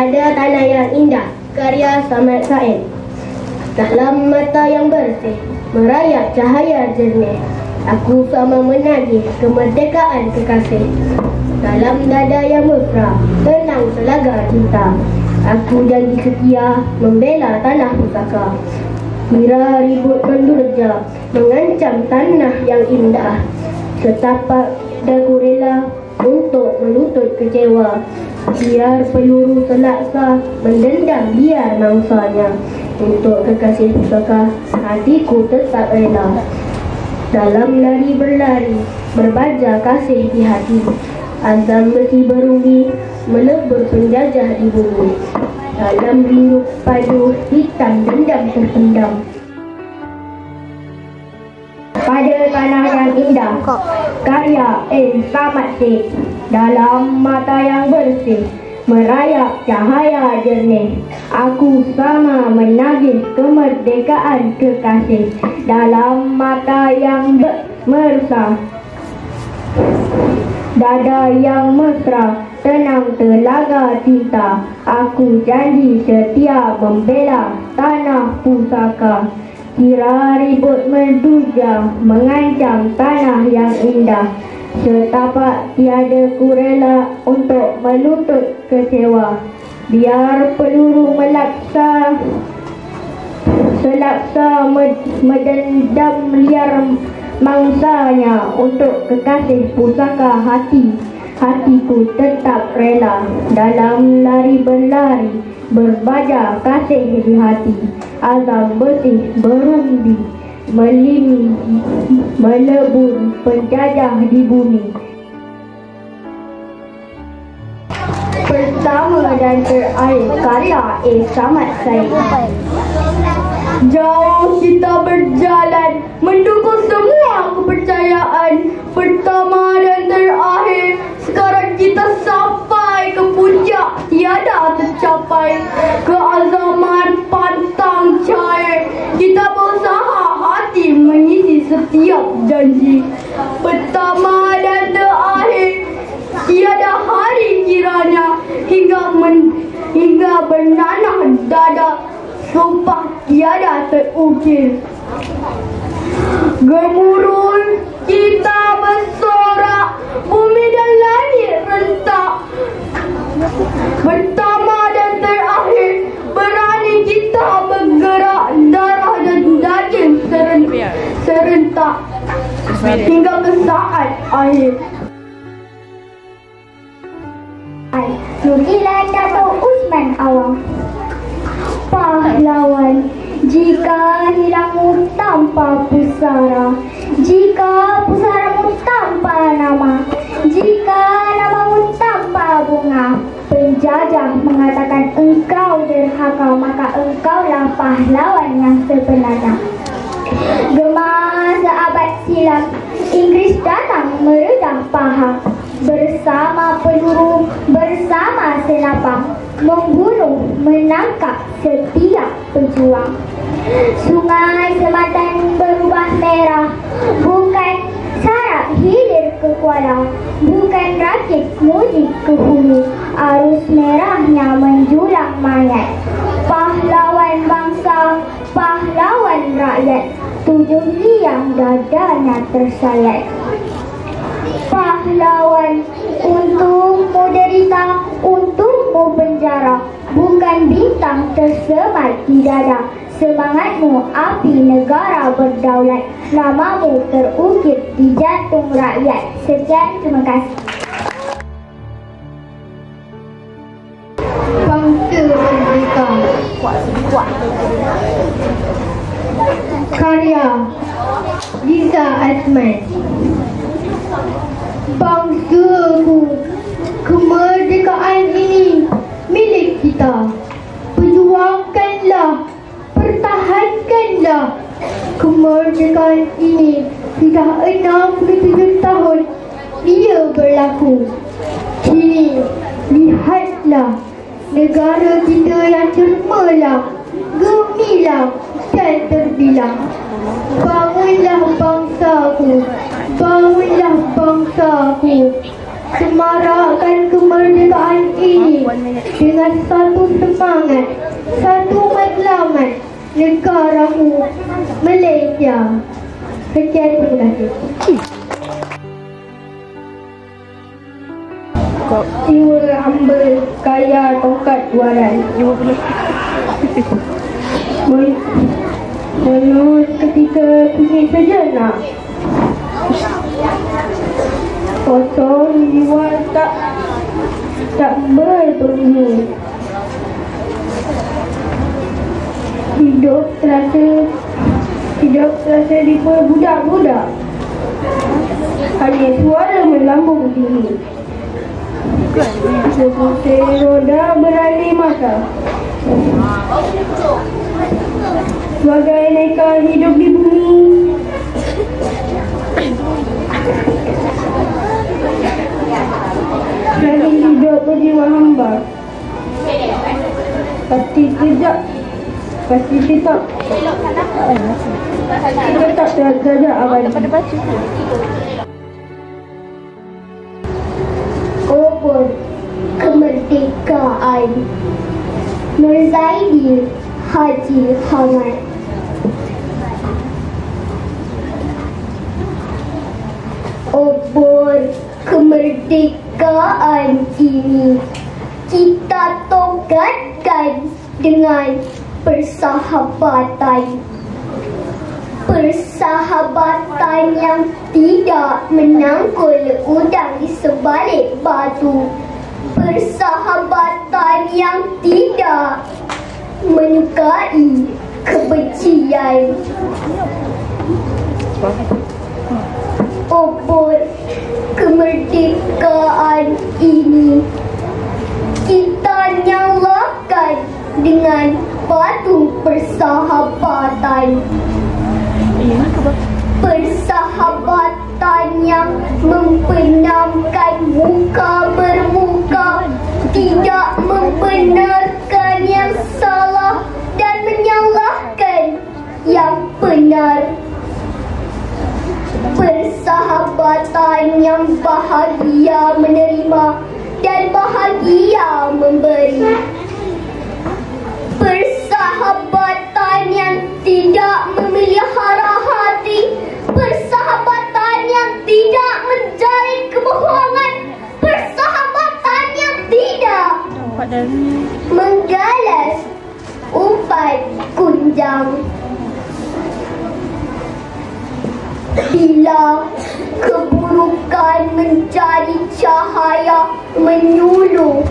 Pada tanah yang indah, karya Samad Said. Dalam mata yang bersih, merayap cahaya jernih, aku sama menagih kemerdekaan kekasih. Dalam dada yang mesra, tenang selaga cinta, aku janji setia membela tanah pusaka. Bila ribut mendurja mengancam tanah yang indah, setapak dagu rela untuk melutut kecewa. Biar peluru selaksa mendendam biar mangsanya, untuk kekasih pusaka hatiku tetap rela. Dalam lari berlari berbaja kasih di hati, azam besi berumbi melebur penjajah di bumi. Dalam biru padu hitam dendam terpendam. Pada tanah yang indah, karya Samad Said. Dalam mata yang bersih, merayap cahaya jernih, aku sama menagih kemerdekaan kekasih. Dalam mata yang meresah, dada yang mesra, tenang telaga cinta, aku janji setia membela tanah pusaka. Kira ribut menduja mengancam tanah yang indah, setapak tiada ku rela untuk melutut kecewa. Biar peluru selaksa mendendam liar mangsanya, untuk kekasih pusaka hatiku tetap rela. Dalam lari berlari berbaja kasih di hati, azam bersih berumbi melebur penjajah di bumi. Pertama dan terakhir, karya Samad Said. Jauh kita berjalan mendukung semua kepercayaan. Pertama dan terakhir, sekarang kita sampai ke puncak tiada tercapai. Keazaman pantang cair, kita berusaha hati mengisi setiap janji. Pertama dan terakhir, tiada hari kiranya hingga bernanah dada, sumpah tiada terukir. Gemuruh kita bersorak, bumi dan langit rentak. Pertama dan terakhir, berani kita bergerak, darah dan daging serentak hingga ke saat akhir. Nukilan Dato' Usman Awang. Pahlawan, jika hilangmu tanpa pusara, jika pusaramu tanpa nama, jika namamu tanpa bunga, penjajah mengatakan engkau derhaka, maka engkaulah pahlawan yang sebenarnya. Gemar seabad silam, Inggris datang meredah Pahang, bersama peluru, bersama senapang, membunuh, menangkap setiap pejuang. Sungai Selatan berubah merah, bukan sarap hilir ke kuala, bukan rakit mudik ke hulu, arus merahnya menjulang mayat. Pahlawan bangsa, pahlawan rakyat, 7 liang dadanya tersayat. Pahlawan, untukmu derita, untukmu penjara, bukan bintang tersemat di dada. Semangatmu api negara berdaulat, namamu terukir di jantung rakyat. Sekian, terima kasih. Bangsa merdeka. Karya Liza Azman. Bangsaku, kemerdekaan ini milik kita. Perjuangkanlah, pertahankanlah. Kemerdekaan ini sudah 67 tahun ia berlaku. Kini lihatlah negara kita yang cemerlang, gemilang dan terbilang. Bangunlah bangsaku, bangunlah bangsaku, semarakkan kemerdekaan ini dengan satu semangat, satu matlamat negaramu Malaysia. Sekian, terima kasih. Jiwa hamba kaya tongkat waran. Menurut ketika sunyi sejenak, kosong jiwa tak berbunyi. Hidup terasa diperbudak-budak. Hanya suara melambung tinggi. Seperti roda beralih masa. Sebagai neka hidup di bumi, lagi hidup berjiwa hamba. Pasti kejap, pasti tetap. Tetap saja abadi. Obor kemerdekaan Nur Zaidi Haji Hamad. Obor kemerdekaan ini kita tongkatkan dengan persahabatan. Persahabatan yang tidak menangkul udang di sebalik batu. Persahabatan yang tidak menyukai kebencian. Obor kemerdekaan ini kita nyalakan dengan batu persahabatan. Persahabatan yang membenamkan muka bermuka, tidak membenarkan yang salah dan menyalahkan yang benar. Persahabatan yang bahagia menerima dan bahagia memberi. Persahabatan yang tidak memelihara hati. Persahabatan yang tidak menjalin kebohongan. Persahabatan yang tidak menggalas umpan kunjang. Bila keburukan menjadi cahaya menyuluh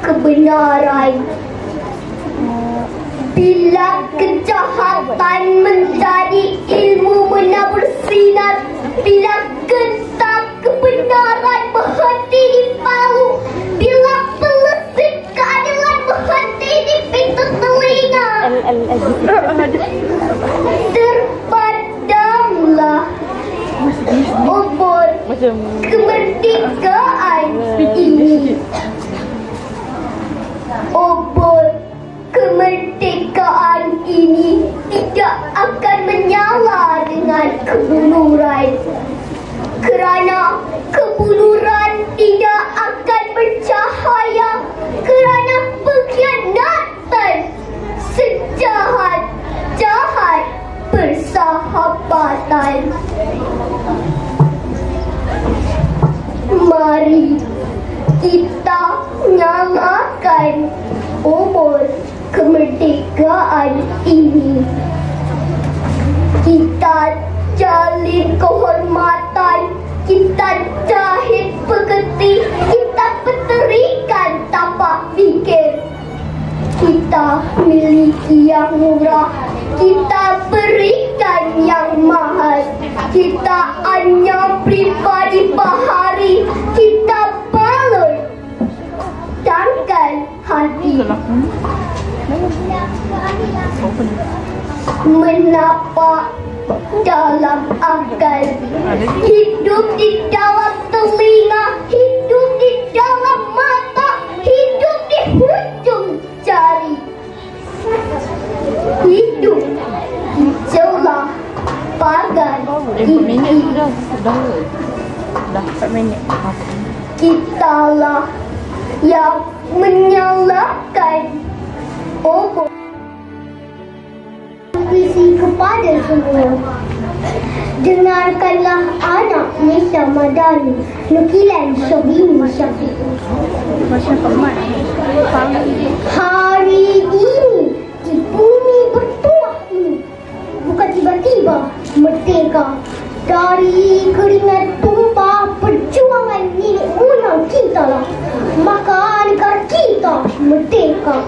kebenaran. Bila kejahatan menjadi ilmu menabur sinar. Bila getah kebenaran berhenti di palu. Bila pelesik keadilan berhenti di pintu telinga. Terpadamlah obor kemerdekaan ini. Obor kemerdekaan ini tidak akan menyala dengan kebuluran. Kerana kebuluran tidak akan bercahaya. Kerana pengkhianatan sejahat-jahat persahabatan. Mari kita nyalakan obor kemerdekaan ini. Kita jalin kehormatan. Kita jahit peketi. Kita peterikan tapak fikir. Kita miliki yang murah. Kita berikan yang mahal. Kita anyam pribadi bahari. Kita balut dangkal hati. Menapak dalam akal. Hidup di dalam telinga. Hidup di dalam mata. Hidup di hujung jari. Hidup di celah pagar gigi. Dah 4 minit. Kitalah yang menyalakan obor. Visi kepada semua. Dengarkanlah anak Nisa Madani, nukilan Syahrini Syafiq. Hari ini di bumi bertuah ini bukan tiba-tiba merdeka. Dari keringat tumpah perjuangan nenek moyang kita lah, maka negara kita merdeka.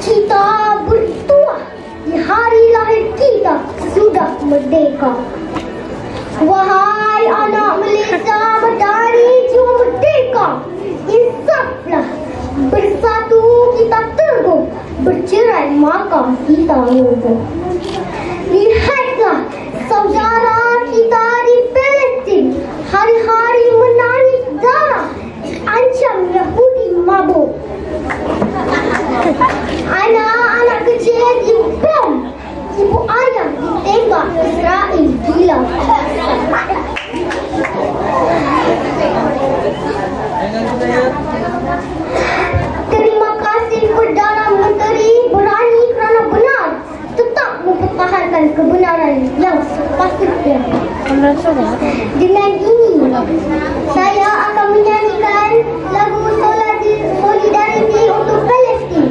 Kita bertuah di hari lahir kita sudah merdeka. Wahai anak Malaysia Madani jiwa merdeka, insaflah, bersatu kita teguh, bercerai maka kita roboh. Lihatlah saudara kita di Palestin, hari-hari menangis darah, ancam Yahudi mabuk. Anak-anak kecil dibom, ibu ayah ditembak Israel gila. Terima kasih Perdana Menteri berani kerana benar tetap mempertahankan kebenaran yang sepatutnya. Dengan ini, saya akan menyanyikan lagu Solidarity untuk Palestin.